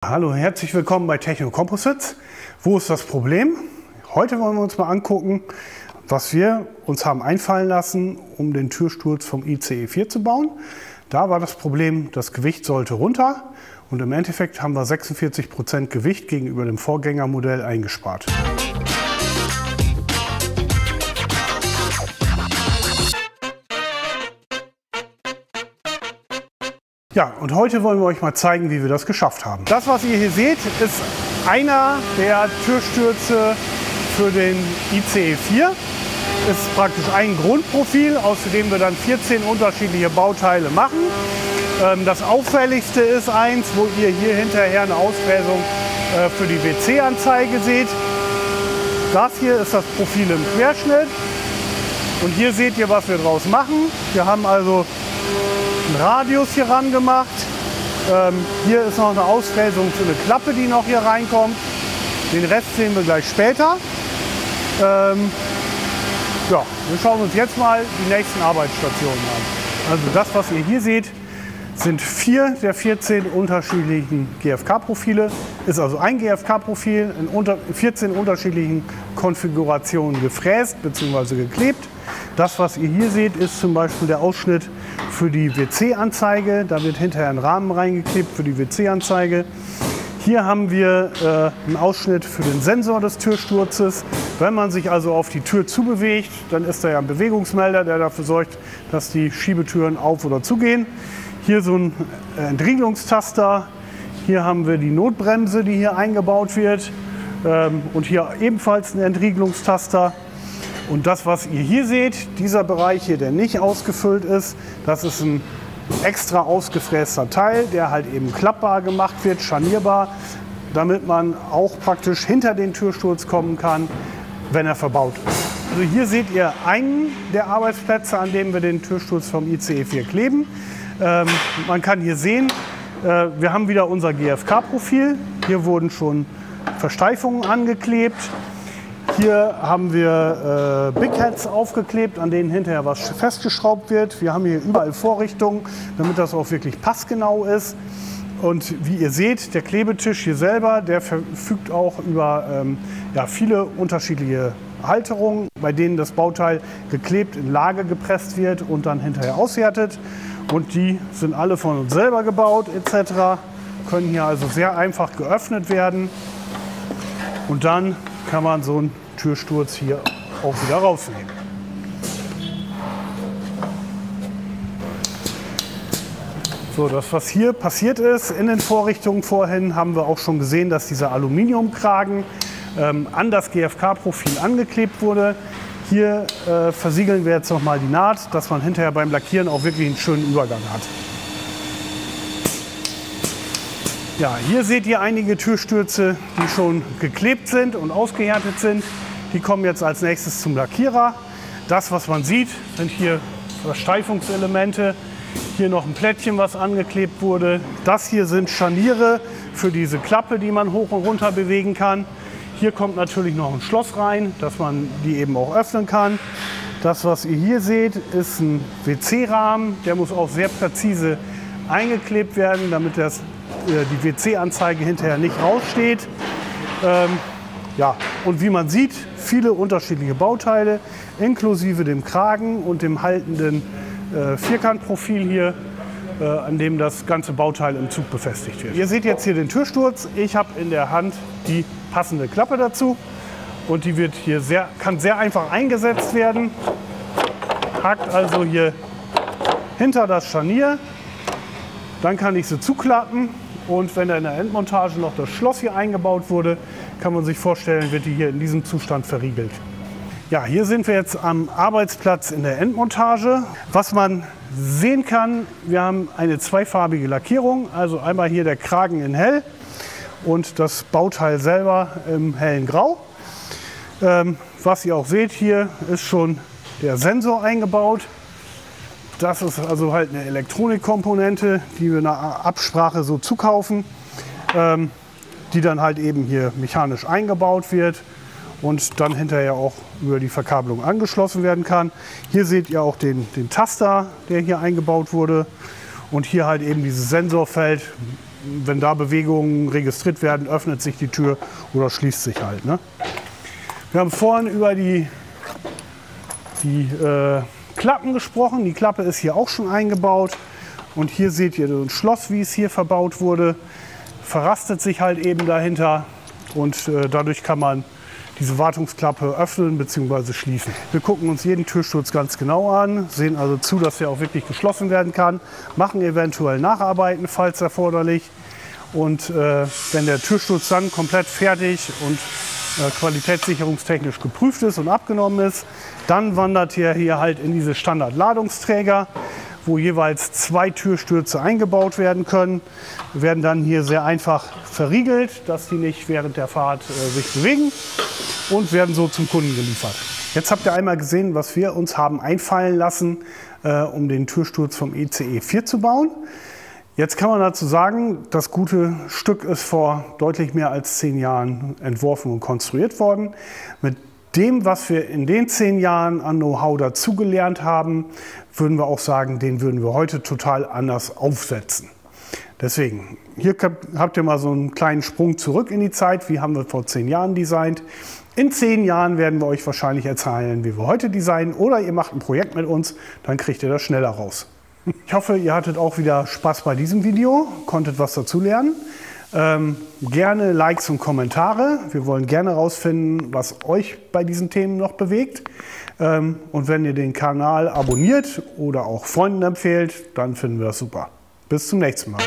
Hallo, herzlich willkommen bei Techno Composites. Wo ist das Problem? Heute wollen wir uns mal angucken, was wir uns haben einfallen lassen, um den Türsturz vom ICE 4 zu bauen. Da war das Problem, das Gewicht sollte runter und im Endeffekt haben wir 46% Gewicht gegenüber dem Vorgängermodell eingespart. Ja, und heute wollen wir euch mal zeigen, wie wir das geschafft haben. Das, was ihr hier seht, ist einer der Türstürze für den ICE 4. Ist praktisch ein Grundprofil, aus dem wir dann 14 unterschiedliche Bauteile machen. Das auffälligste ist eins, wo ihr hier hinterher eine Ausfräsung für die WC-Anzeige seht. Das hier ist das Profil im Querschnitt. Und hier seht ihr, was wir draus machen. Wir haben also einen Radius hier ran gemacht. Hier ist noch eine Ausfräsung für eine Klappe, die noch hier reinkommt. Den Rest sehen wir gleich später. Ja, wir schauen uns jetzt mal die nächsten Arbeitsstationen an. Also das, was ihr hier seht, sind 4 der 14 unterschiedlichen GFK-Profile. Ist also ein GFK-Profil in 14 unterschiedlichen Konfigurationen gefräst bzw. geklebt. Das, was ihr hier seht, ist zum Beispiel der Ausschnitt für die WC-Anzeige. Da wird hinterher ein Rahmen reingeklebt für die WC-Anzeige. Hier haben wir einen Ausschnitt für den Sensor des Türsturzes. Wenn man sich also auf die Tür zubewegt, dann ist da ja ein Bewegungsmelder, der dafür sorgt, dass die Schiebetüren auf- oder zugehen. Hier so ein Entriegelungstaster. Hier haben wir die Notbremse, die hier eingebaut wird. Und hier ebenfalls ein Entriegelungstaster. Und das, was ihr hier seht, dieser Bereich hier, der nicht ausgefüllt ist, das ist ein extra ausgefräster Teil, der halt eben klappbar gemacht wird, scharnierbar, damit man auch praktisch hinter den Türsturz kommen kann, wenn er verbaut ist. Also hier seht ihr einen der Arbeitsplätze, an dem wir den Türsturz vom ICE 4 kleben. Man kann hier sehen, wir haben wieder unser GFK-Profil. Hier wurden schon Versteifungen angeklebt. Hier haben wir Big Heads aufgeklebt, an denen hinterher was festgeschraubt wird. Wir haben hier überall Vorrichtungen, damit das auch wirklich passgenau ist. Und wie ihr seht, der Klebetisch hier selber, der verfügt auch über viele unterschiedliche Halterungen, bei denen das Bauteil geklebt in Lage gepresst wird und dann hinterher aushärtet. Und die sind alle von uns selber gebaut etc. Können hier also sehr einfach geöffnet werden. Und dann kann man so einen Türsturz hier auch wieder rausnehmen. So, das, was hier passiert ist in den Vorrichtungen vorhin, haben wir auch schon gesehen, dass dieser Aluminiumkragen an das GFK-Profil angeklebt wurde. Hier versiegeln wir jetzt nochmal die Naht, dass man hinterher beim Lackieren auch wirklich einen schönen Übergang hat. Ja, hier seht ihr einige Türstürze, die schon geklebt sind und ausgehärtet sind. Die kommen jetzt als nächstes zum Lackierer. Das, was man sieht, sind hier Versteifungselemente. Hier noch ein Plättchen, was angeklebt wurde. Das hier sind Scharniere für diese Klappe, die man hoch und runter bewegen kann. Hier kommt natürlich noch ein Schloss rein, dass man die eben auch öffnen kann. Das, was ihr hier seht, ist ein WC-Rahmen. Der muss auch sehr präzise eingeklebt werden, damit die WC-Anzeige hinterher nicht raussteht. Ja, und wie man sieht, viele unterschiedliche Bauteile, inklusive dem Kragen und dem haltenden Vierkantprofil hier, an dem das ganze Bauteil im Zug befestigt wird. Ihr seht jetzt hier den Türsturz. Ich habe in der Hand die passende Klappe dazu und die wird hier kann sehr einfach eingesetzt werden. Hakt also hier hinter das Scharnier, dann kann ich sie zuklappen. Und wenn in der Endmontage noch das Schloss hier eingebaut wurde, kann man sich vorstellen, wird die hier in diesem Zustand verriegelt. Ja, hier sind wir jetzt am Arbeitsplatz in der Endmontage. Was man sehen kann, wir haben eine zweifarbige Lackierung, also einmal hier der Kragen in hell und das Bauteil selber im hellen Grau. Was ihr auch seht, hier ist schon der Sensor eingebaut. Das ist also halt eine Elektronikkomponente, die wir in einer Absprache so zukaufen, die dann halt eben hier mechanisch eingebaut wird und dann hinterher auch über die Verkabelung angeschlossen werden kann. Hier seht ihr auch den Taster, der hier eingebaut wurde und hier halt eben dieses Sensorfeld wenn da Bewegungen registriert werden, öffnet sich die Tür oder schließt sich halt. Ne? Wir haben vorhin über die Klappen gesprochen. Die Klappe ist hier auch schon eingebaut. Und hier seht ihr so ein Schloss, wie es hier verbaut wurde. Verrastet sich halt eben dahinter und dadurch kann man diese Wartungsklappe öffnen bzw. schließen. Wir gucken uns jeden Türsturz ganz genau an, sehen also zu, dass er auch wirklich geschlossen werden kann, machen eventuell Nacharbeiten, falls erforderlich. Und wenn der Türsturz dann komplett fertig und qualitätssicherungstechnisch geprüft ist und abgenommen ist, dann wandert er hier halt in diese Standardladungsträger, wo jeweils 2 Türstürze eingebaut werden können. Wir werden dann hier sehr einfach verriegelt, dass die nicht während der Fahrt sich bewegen und werden so zum Kunden geliefert. Jetzt habt ihr einmal gesehen, was wir uns haben einfallen lassen, um den Türsturz vom ICE 4 zu bauen. Jetzt kann man dazu sagen, das gute Stück ist vor deutlich mehr als 10 Jahren entworfen und konstruiert worden. Mit dem, was wir in den 10 Jahren an Know-how dazugelernt haben, würden wir auch sagen, den würden wir heute total anders aufsetzen. Deswegen, hier habt ihr mal so einen kleinen Sprung zurück in die Zeit. Wie haben wir vor 10 Jahren designt? In 10 Jahren werden wir euch wahrscheinlich erzählen, wie wir heute designen. Oder ihr macht ein Projekt mit uns, dann kriegt ihr das schneller raus. Ich hoffe, ihr hattet auch wieder Spaß bei diesem Video, konntet was dazu lernen. Gerne Likes und Kommentare. Wir wollen gerne herausfinden, was euch bei diesen Themen noch bewegt. Und wenn ihr den Kanal abonniert oder auch Freunden empfehlt, dann finden wir das super. Bis zum nächsten Mal.